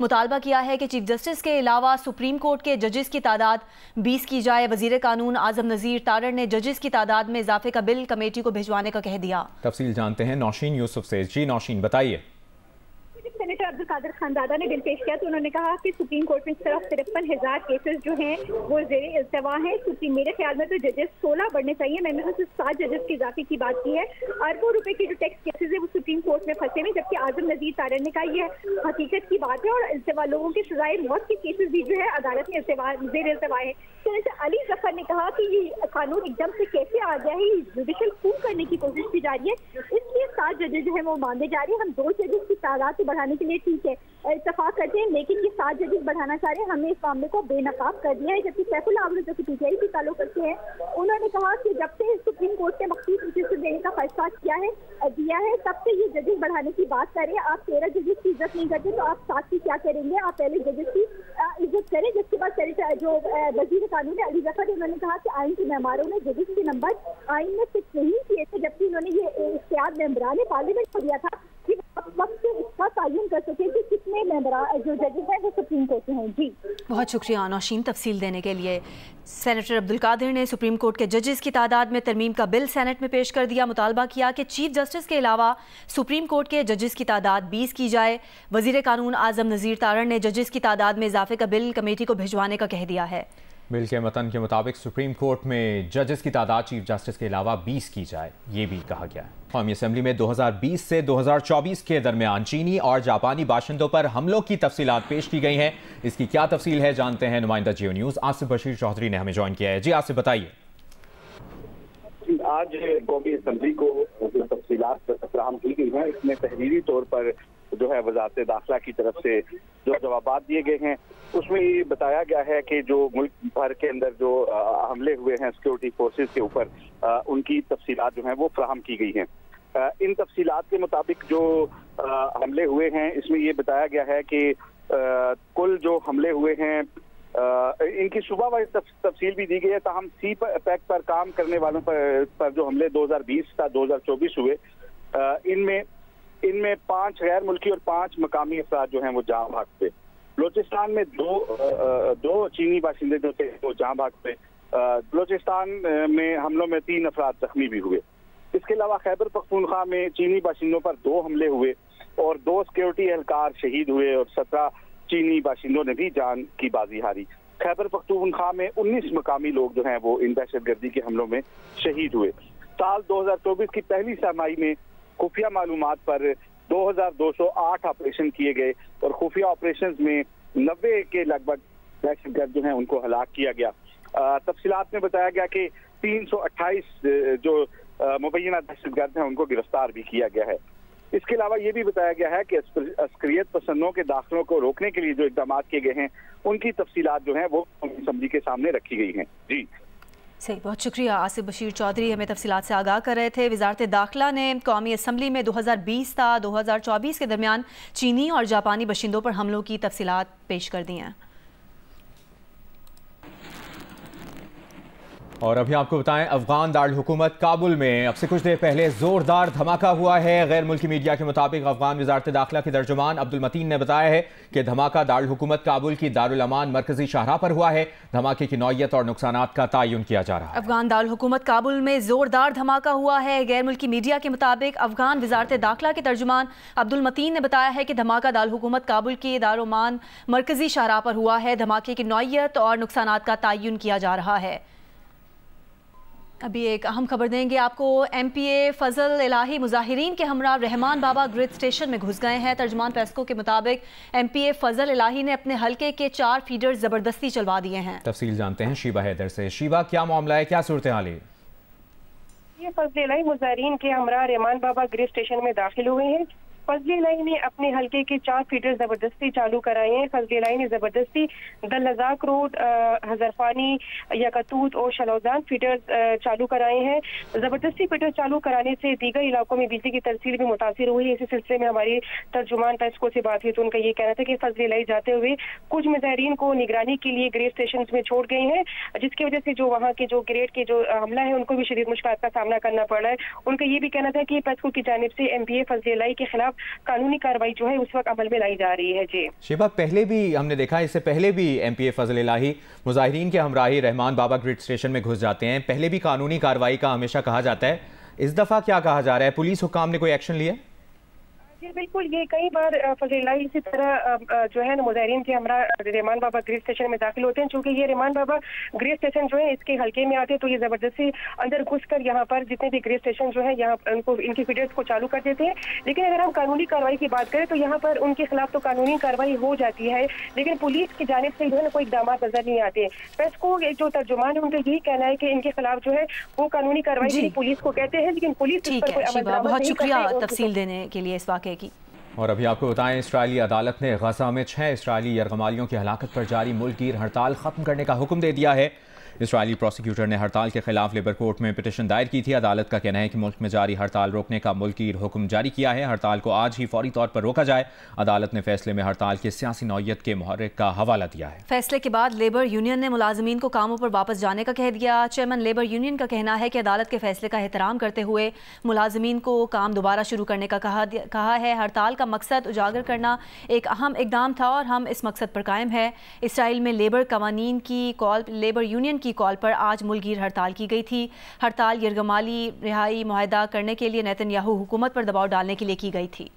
मुतालबा किया है कि चीफ जस्टिस के अलावा सुप्रीम कोर्ट के जजेस की तादाद 20 की जाए। वजीर कानून आजम नज़ीर तारड़ ने जजेस की तादाद में इजाफे का बिल कमेटी को भिजवाने का कह दिया। तफसील जानते हैं नौशीन यूसुफ से। जी नौशीन, बताइए। सेनेटर अब्दुल कादिर खानदादा ने बिल पेश किया तो उन्होंने कहा कि सुप्रीम कोर्ट में इस तरफ 53,000 केसेस जो हैं वो ज़ेरे इल्तवा हैं। सुप्रीम मेरे ख्याल में तो जजेस 16 बढ़ने चाहिए। मैंने तो सिर्फ 7 जजेस के इजाफे की बात की है। अरबों रुपए के जो टैक्स केसेस है वो सुप्रीम कोर्ट में फंसे हुए, जबकि आजम नज़ीर तारड़ ने कहा यह हकीकत की बात है और इल्तवा लोगों की सजाए मौत के केसेस भी जो है अदालत में ज़ेरे इल्तवा है। सेनेटर अली जफर ने कहा कि ये कानून एकदम से कैसे आ गया है, जुडिशल कूप करने की कोशिश की जा रही है, इसलिए 7 जजेस जो है वो माने जा रहे हैं। हम 2 जजेस की तादाद को बढ़ाने के लिए ठीक है इत्तेफाक करते हैं, लेकिन ये 7 जजेस बढ़ाना चाह रहे हैं। हमने इस मामले को बेनकाब कर दिया है। जबकि सैफुल आलम जो कि पीटीआई से ताल्लुक रखते हैं, उन्होंने कहा कि जब से सुप्रीम कोर्ट ने मखसूस रजिस्टर देने का फैसला दिया है तब से ये जजेस बढ़ाने की बात कर रहे हैं। आप 13 जजेस की इज्जत नहीं करते तो आप 7 की क्या करेंगे? आप पहले जजेस की इज्जत करें। जिसके बाद सेनेटर जो वजीर कानून है अली जफर, उन्होंने कहा कि आइन के मेहमारों ने जजेस के नंबर आइन में फिक्स नहीं किए थे, जबकि उन्होंने ये इख्तियार मेंबरान पार्लियामेंट को दिया था कि वक्त से इसका तयन कर सके कि कितने मेंबर जो जजेस हैं वो सुप्रीम कोर्ट के हैं। जी बहुत शुक्रिया नौशीन तफसील देने के लिए। सेनेटर अब्दुल कादिर ने सुप्रीम कोर्ट के जजेस की तादाद में तरमीम का बिल सेनेट में पेश कर दिया। मुतालबा किया कि चीफ जस्टिस के अलावा सुप्रीम कोर्ट के जजेस की तादाद 20 की जाए। वजीर कानून आजम नज़ीर तारड़ ने जजेस की तादाद में इजाफे का बिल कमेटी को भिजवाने का कह दिया है। बिल के मतन के मुताबिक सुप्रीम कोर्ट में जजेस की तादाद चीफ जस्टिस के अलावा 20 की जाए, ये भी कहा गया है। कौमी असम्बली में 2020 से 2024 के दरमियान चीनी और जापानी बाशिंदों पर हमलों की तफसीलात पेश की गई हैं। इसकी क्या तफसील है जानते हैं। नुमाइंदा जियो न्यूज़ आसिफ बशीर चौधरी ने हमें ज्वाइन किया है। जी आसिफ, बताइए। आज कौमी असम्बली को जो तफसीलात फराहम की गई हैं, इसमें तहरीरी तौर पर जो है वजारत दाखिला की तरफ से जो जवाबात दिए गए हैं, उसमें ये बताया गया है कि जो मुल्क भर के अंदर जो हमले हुए हैं सिक्योरिटी फोर्सेस के ऊपर, उनकी तफसीलात जो हैं वो फराहम की गई हैं। इन तफसीलात के मुताबिक जो हमले हुए हैं, इसमें ये बताया गया है कि कुल जो हमले हुए हैं इनकी सूबा वाइज तफसील भी दी गई है। ताहम सी पैक पर काम करने वालों पर जो हमले 2020 का 2024 हुए, इनमें 5 गैर मुल्की और 5 मकामी अफराद जो हैं वो जहाँ भाग पे। बलोचिस्तान में दो चीनी बाशिंदे जो थे वो जहाँ भाग पे। बलोचिस्तान में हमलों में 3 अफराद जख्मी भी हुए। इसके अलावा खैबर पख्तूनख्वा में चीनी बाशिंदों पर 2 हमले हुए और 2 सिक्योरिटी एहलकार शहीद हुए और 17 चीनी बाशिंदों ने भी जान की बाजी हारी। खैबर पख्तूनख्वा में 19 मकामी लोग जो हैं वो इन दहशतगर्दी के हमलों में शहीद हुए। साल 2024 की पहली सरमाही में खुफिया मालूमात पर 2208 ऑपरेशन किए गए और खुफिया ऑपरेशन में 90 के लगभग दहशतगर्द जो हैं उनको हलाक किया गया। तफसीलात में बताया गया कि 328 जो मुबैना दहशतगर्द हैं उनको गिरफ्तार भी किया गया है। इसके अलावा ये भी बताया गया है कि अस्करियत पसंदों के दाखिलों को रोकने के लिए जो इक़दाम किए गए हैं, उनकी तफसीलात जो हैं वो असम्बली के सामने रखी गई हैं। जी सही, बहुत शुक्रिया। आसिफ बशीर चौधरी हमें तफसीलात से आगाह कर रहे थे। वजारत दाखिला ने कौमी असम्बली में 2020 था 2024 के दरमियान चीनी और जापानी बाशिंदों पर हमलों की तफसीलात पेश कर दी हैं। और अभी आपको बताएं, अफगान दारुल हुकूमत काबुल में अब से कुछ देर पहले जोरदार धमाका हुआ है। गैर मुल्की मीडिया के मुताबिक अफगान वजारत दाखिला के तर्जुमान अब्दुल मतीन ने बताया है कि धमाका दारुल हुकूमत काबुल की दारुल अमान मरकजी शाहराह पर हुआ है। धमाके की नौयत और नुकसानात का तयन किया जा रहा है। अफगान दारुल हुकूमत काबुल में जोरदार धमाका हुआ है। गैर मुल्की मीडिया के मुताबिक अफगान वजारत दाखिला के तर्जुमान अब्दुल मतीन ने बताया है कि धमाका दारुल हुकूमत काबुल की दारुल अमान मरकजी शाहराह पर हुआ है। धमाके की नौयत और नुकसानात का तयन किया जा रहा है। अभी एक अहम खबर देंगे आपको। MPA फजल इलाही मुजाहिरीन के हमरा रहमान बाबा ग्रिड स्टेशन में घुस गए हैं। तर्जुमान पेस्को के मुताबिक MPA फजल इलाही ने अपने हल्के के 4 फीडर जबरदस्ती चलवा दिए हैं। तफसील जानते हैं शीबा हैदर से। शीबा, क्या मामला है, क्या सूरत हाल है? ये फजल इलाही मुजाहिरीन के हमरा रहमान बाबा ग्रिड स्टेशन में दाखिल हुए हैं। फजल इलाही ने अपने हल्के के 4 फीडर जबरदस्ती चालू कराए हैं। फजल इलाही ने जबरदस्ती दलजाक रोड, हजरफानी, यकतूत और शलौजान फीडर चालू कराए हैं। जबरदस्ती फीडर चालू कराने से दीगर इलाकों में बिजली की तरसील भी मुतासिर हुई। इसी सिलसिले में हमारी तर्जुमान पेस्को से बात हुई तो उनका ये कहना था कि फजल इलाही जाते हुए कुछ मुजाहिरीन को निगरानी के लिए ग्रेड स्टेशन में छोड़ गए हैं, जिसकी वजह से जो वहाँ के जो ग्रेड के जो हमला है उनको भी शदीद मुश्किलात का सामना करना पड़ रहा है। उनका ये भी कहना था कि पेस्को की जानिब से MPA फजल इलाही के खिलाफ कानूनी कार्रवाई जो है उस वक्त अमल में लाई जा रही है। जी शिबा, पहले भी हमने देखा, इससे पहले भी MPA फजल इलाही मुजाहिरीन के हमराही रहमान बाबा ग्रिड स्टेशन में घुस जाते हैं। पहले भी कानूनी कार्रवाई का हमेशा कहा जाता है, इस दफा क्या कहा जा रहा है? पुलिस हुकाम ने कोई एक्शन लिया? जी बिल्कुल, ये कई बार फजीलाई इसी तरह जो है ना मुजाहिरीन के हमरा रहमान बाबा ग्रिड स्टेशन में दाखिल होते हैं। चूंकि ये रहमान बाबा ग्रिड स्टेशन जो है इसके हल्के में आते हैं, तो ये जबरदस्ती अंदर घुसकर यहाँ पर जितने भी ग्रिड स्टेशन जो है यहाँ उनको इनकी फीडर्स को चालू कर देते हैं। लेकिन अगर हम कानूनी कार्रवाई की बात करें तो यहाँ पर उनके खिलाफ तो कानूनी कार्रवाई हो जाती है, लेकिन पुलिस की जानिब से जो है ना कोई इकदाम नजर नहीं आते। प्रेस को जो तर्जुमान है उनका यही कहना है कि इनके खिलाफ जो है वो कानूनी कार्रवाई पुलिस को कहते हैं, लेकिन पुलिस इस पर कोई अमल दरामद बहुत नहीं शुक्रिया करती। तफसील देने के लिए इस वाक़े की। और अभी आपको बताएं, इस्राइली अदालत ने गजा में 6 इस्राइली यरगमालियों की हलाकत पर जारी मुल्कगीर हड़ताल खत्म करने का हुक्म दे दिया है। इस्राइली प्रोसिक्यूटर ने हड़ताल के खिलाफ लेबर कोर्ट में पिटीशन दायर की थी। अदालत का कहना है कि मुल्क में जारी हड़ताल रोकने का मुल्कगीर हुक्म जारी किया है। हड़ताल को आज ही फौरी तौर पर रोका जाए। अदालत ने फैसले में हड़ताल की सियासी नौयत के मुहर्रिक का हवाला दिया है। फैसले के बाद लेबर यूनियन ने मुलाजमीन को कामों पर वापस जाने का कह दिया। चेयरमैन लेबर यूनियन का कहना है कि अदालत के फैसले का एहतराम करते हुए मुलाजमीन को काम दोबारा शुरू करने का कहा है। हड़ताल का मकसद उजागर करना एक अहम इकदाम था और हम इस मकसद पर कायम है। इसराइल में लेबर यूनियन की कॉल पर आज मुल्कगीर हड़ताल की गई थी। हड़ताल यरगमाली रिहाई मुआहदा करने के लिए नेतन्याहू हुकूमत पर दबाव डालने के लिए की गई थी।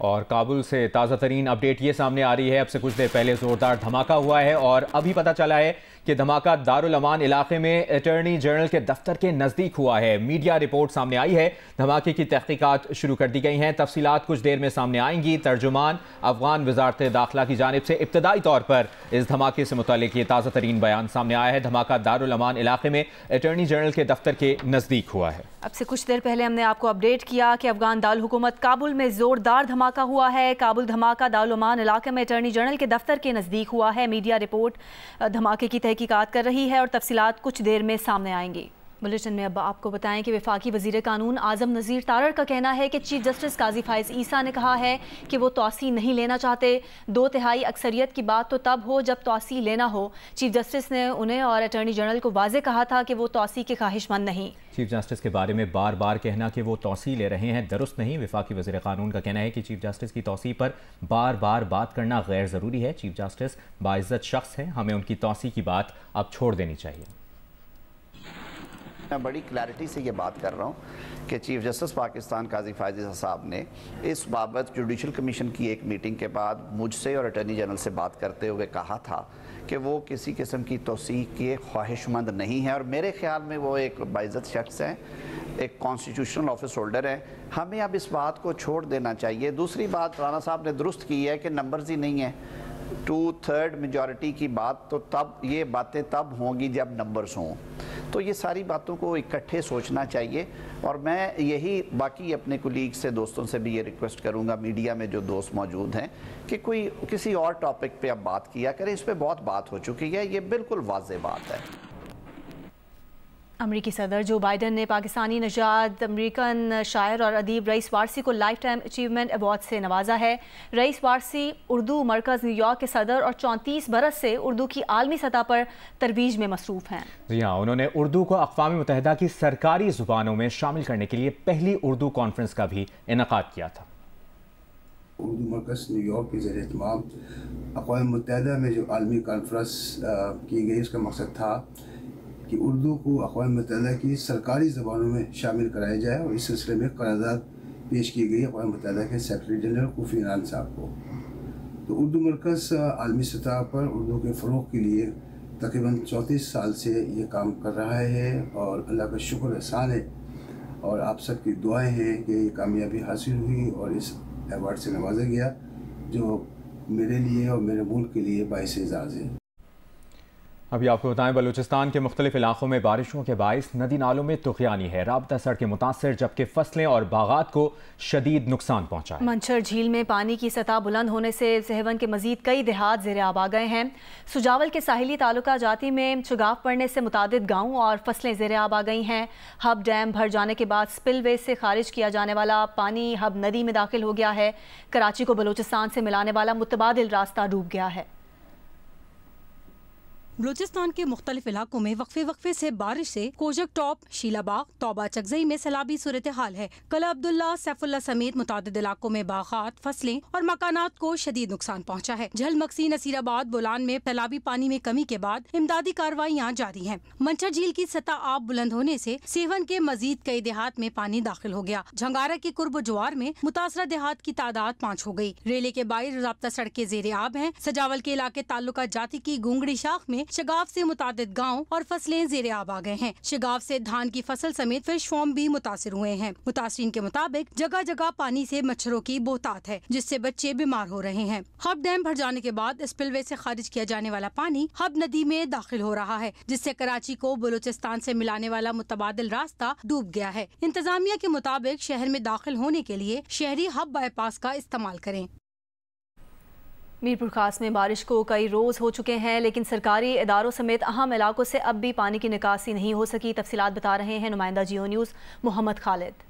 और काबुल से ताज़ा तरीन अपडेट ये सामने आ रही है, अब से कुछ देर पहले ज़ोरदार धमाका हुआ है और अभी पता चला है कि धमाका दारुल अमान इलाके में अटॉर्नी जनरल के दफ्तर के नज़दीक हुआ है। मीडिया रिपोर्ट सामने आई है, धमाके की तहकीकात शुरू कर दी गई हैं। तफसीलात कुछ देर में सामने आएंगी। तर्जुमान अफगान वजारत दाखिला की जानिब से इब्तदाई तौर पर इस धमाके से मुतालिक ये ताज़ा तरीन बयान सामने आया है। धमाका दारुल अमान इलाके में अटॉर्नी जनरल के दफ्तर के नज़दीक हुआ है। अब से कुछ देर पहले हमने आपको अपडेट किया कि अफगान दारुल हुकूमत काबुल में जोरदार धमाका हुआ है। काबुल धमाका दारुल अमान इलाके में अटॉर्नी जनरल के दफ्तर के नज़दीक हुआ है। मीडिया रिपोर्ट धमाके की तहकीकात कर रही है और तफसीलात कुछ देर में सामने आएंगी। बुलेटिन में अब आपको बताएं कि वफाकी वज़ीर कानून आज़म नज़ीर तारड़ का कहना है कि चीफ जस्टिस काजी फाइज़ ईसा ने कहा है कि वो तौसी नहीं लेना चाहते। 2/3 अक्सरियत की बात तो तब हो जब तौसी लेना हो। चीफ जस्टिस ने उन्हें और अटॉर्नी जनरल को वाज़े कहा था कि वो तौसी के ख्वाहिशमंद नहीं। चीफ जस्टिस के बारे में बार बार कहना कि वो तौसी ले रहे हैं दुरुस्त नहीं। वफाकी वज़ीर कानून का कहना है कि चीफ जस्टिस की तौसी पर बार बार बात करना गैर ज़रूरी है। चीफ जस्टिस बाइज़्ज़त शख्स हैं, हमें उनकी तौसी की बात अब छोड़ देनी चाहिए। मैं बड़ी क्लैरिटी से ये बात कर रहा हूँ कि चीफ जस्टिस पाकिस्तान काजी फाइज़ ईसा साहब ने इस बाबत जुडिशल कमीशन की एक मीटिंग के बाद मुझसे और अटॉर्नी जनरल से बात करते हुए कहा था कि वो किसी किस्म की तौसीक़ के ख्वाहिशमंद नहीं है और मेरे ख्याल में वो एक बाइज़्ज़त शख्स हैं, एक कॉन्स्टिट्यूशनल ऑफिस होल्डर है। हमें अब इस बात को छोड़ देना चाहिए। दूसरी बात राना साहब ने दुरुस्त की है कि नंबर्स ही नहीं है। 2/3 मेजॉरिटी की बात तो तब, ये बातें तब होंगी जब नंबर्स हों। तो ये सारी बातों को इकट्ठे सोचना चाहिए और मैं यही बाकी अपने कुलीग से, दोस्तों से भी ये रिक्वेस्ट करूंगा, मीडिया में जो दोस्त मौजूद हैं, कि कोई किसी और टॉपिक पे अब बात किया करें। इस पे बहुत बात हो चुकी है, ये बिल्कुल वाज़ेह बात है। अमरीकी सदर जो बाइडन ने पाकिस्तानी नजाद अमरीकन शायर और अदीब रईस वारसी को लाइफ टाइम अचीवमेंट अवार्ड से नवाजा है। रईस वारसी उर्दू मरकज़ न्यूयॉर्क के सदर और 34 बरस से उर्दू की आलमी सतह पर तरवीज में मसरूफ़ हैं। जी हाँ, उन्होंने उर्दू को अक़वाम मुत्तहिदा की सरकारी ज़ुबानों में शामिल करने के लिए पहली उर्दू कॉन्फ्रेंस का भी इनेकाद किया था। उर्दू मरकज़ न्यूयॉर्क के ज़रिए तमाम अक़वाम मुत्तहिदा में जो आलमी कॉन्फ्रेंस की गई, उसका मकसद था कि उर्दू को अक़वाम मुत्तहिदा की सरकारी ज़बानों में शामिल कराया जाए और इस सिलसिले में करारदाद पेश की गई अक़वाम मुत्तहिदा के सेक्रेटरी जनरल कोफ़ी अन्नान साहब को। तो उर्दू मरकज़ आलमी सतह पर उर्दू के फ़रोग़ के लिए तकरीबन 34 साल से ये काम कर रहा है और अल्लाह का शुक्र एहसान है और आप सब की दुआएं हैं कि ये कामयाबी हासिल हुई और इस अवार्ड से नवाजा गया, जो मेरे लिए और मेरे मुल्क के लिए बाइस एज़ाज़ है। अभी आपको बताएं, बलूचिस्तान के मुख्तलिफ इलाकों में बारिशों के बाइस नदी नालों में तुग़यानी है। राबता सड़कें मुतासर, जबकि फसलें और बागात को शदीद नुकसान पहुंचा है। मंछर झील में पानी की सतह बुलंद होने से सहवन के मजीद कई देहात ज़ेर आब आ गए हैं। सुजावल के साहिली तालुका जाती में शुगाफ पड़ने से मुतादिद गाँव और फसलें ज़ेर आब आ गई हैं। हब डैम भर जाने के बाद स्पिलवे से खारिज किया जाने वाला पानी हब नदी में दाखिल हो गया है। कराची को बलूचिस्तान से मिलाने वाला मुतबादिल रास्ता डूब गया है। बलूचिस्तान के मुख्तलिफ इलाकों में वक्फे से बारिश से कोजक टॉप, शीलाबाग, तौबा चकजई में सैलाबी सूरत हाल है। कला अब्दुल्ला, सैफुल्ला समेत मुतादिद इलाकों में बागात, फसलें और मकानात को शदीद नुकसान पहुँचा है। झलमक्सी, नसीराबाद, बोलान में सैलाबी पानी में कमी के बाद इमदादी कार्रवाइयाँ जारी है। मंचा झील की सतह आब बुलंद होने से सेवन के मजीद कई देहात में पानी दाखिल हो गया। झंगारा के कुर्ब ज्वार में मुतासरा देहात की तादाद 5 हो गयी। रेले के बाहर राब्ता सड़कें जेर आब है। सजावल के इलाके ताल्लुका जाति की गुंगड़ी शाख में शगाफ से मुतादिद गांव और फसलें जेर आब आ गए हैं। शगाफ से धान की फसल समेत फिश फार्म भी मुतासिर हुए हैं। मुतासरीन के मुताबिक जगह जगह पानी से मच्छरों की बोहतात है, जिससे बच्चे बीमार हो रहे हैं। हब डैम भर जाने के बाद स्पिलवे से खारिज किया जाने वाला पानी हब नदी में दाखिल हो रहा है, जिससे कराची को बलूचिस्तान से मिलाने वाला मुतबादिल रास्ता डूब गया है। इंतजामिया के मुताबिक शहर में दाखिल होने के लिए शहरी हब बाईपास का इस्तेमाल करें। मीरपुर खास में बारिश को कई रोज़ हो चुके हैं, लेकिन सरकारी इदारों समेत अहम इलाकों से अब भी पानी की निकासी नहीं हो सकी। तफसीलात बता रहे हैं नुमाइंदा जियो न्यूज़ मोहम्मद खालिद।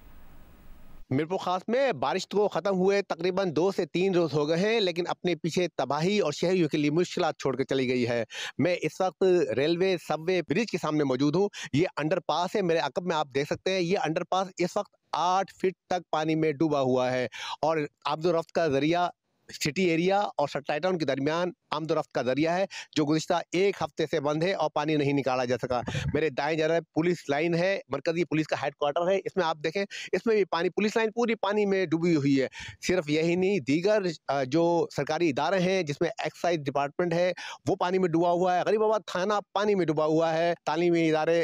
मीरपुर खास में बारिश को ख़त्म हुए तकरीबन 2 से 3 रोज़ हो गए हैं, लेकिन अपने पीछे तबाही और शहरियों के लिए मुश्किलात छोड़ कर चली गई है। मैं इस वक्त रेलवे सबवे ब्रिज के सामने मौजूद हूँ। ये अंडरपास है, मेरे अकब में आप देख सकते हैं। ये अंडरपास इस वक्त 8 फीट तक पानी में डूबा हुआ है और आमदोरफ्त का जरिया सिटी एरिया और सट्टाई टाउन के दरमियान आमदोरफ्त का जरिया है, जो गुज़िश्ता 1 हफ्ते से बंद है और पानी नहीं निकाला जा सका। मेरे दाएं तरफ पुलिस लाइन है, मरकजी पुलिस का हेडक्वार्टर है। इसमें आप देखें, इसमें भी पानी, पुलिस लाइन पूरी पानी में डूबी हुई है। सिर्फ यही नहीं, दीगर जो सरकारी इदारे हैं जिसमें एक्साइज डिपार्टमेंट है वो पानी में डूबा हुआ है। गरीबाबाद थाना पानी में डूबा हुआ है। तालीमी इदारे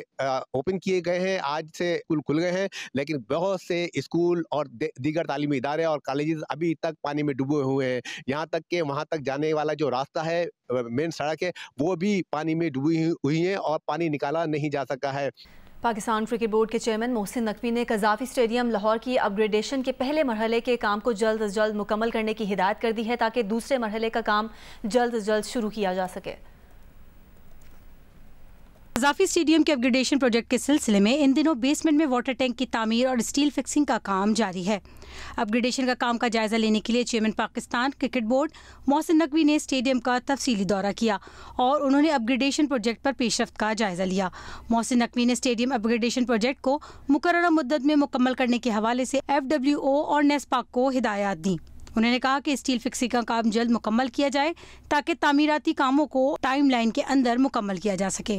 ओपन किए गए हैं, आज से स्कूल खुल गए हैं, लेकिन बहुत से स्कूल और दीगर तालीमी इदारे और कॉलेजेस अभी तक पानी में डूबे हुए हैं। यहाँ तक कि वहाँ तक जाने वाला जो रास्ता है, मेन सड़क है, वो भी पानी में डूबी हुई है और पानी निकाला नहीं जा सका है। पाकिस्तान क्रिकेट बोर्ड के चेयरमैन मोहसिन नकवी ने कज़ाफ़ी स्टेडियम लाहौर की अपग्रेडेशन के पहले मरहले के काम को जल्द अज जल्द मुकम्मल करने की हिदायत कर दी है, ताकि दूसरे मरहले का काम जल्द अज जल्द शुरू किया जा सके। कज़ाफ़ी स्टेडियम के अपग्रेडेशन प्रोजेक्ट के सिलसिले में इन दिनों बेसमेंट में वाटर टैंक की तामीर और स्टील फिक्सिंग का काम जारी है। अपग्रेडेशन का काम का जायजा लेने के लिए chairman Pakistan cricket board Mohsin Naqvi ने स्टेडियम का तफसीली दौरा किया और उन्होंने अपग्रेडेशन प्रोजेक्ट पर पेशरफ्त का जायजा लिया। मोहसिन नकवी ने स्टेडियम अपग्रेडेशन प्रोजेक्ट को मुकर्ररा मुद्दत में मुकम्मल करने के हवाले से FWO और नेस्पाक को हिदायत दी। उन्होंने कहा कि स्टील फिक्सिंग का काम जल्द मुकम्मल किया जाए ताकि तामीराती कामों को टाइम लाइन के अंदर मुकम्मल किया जा सके।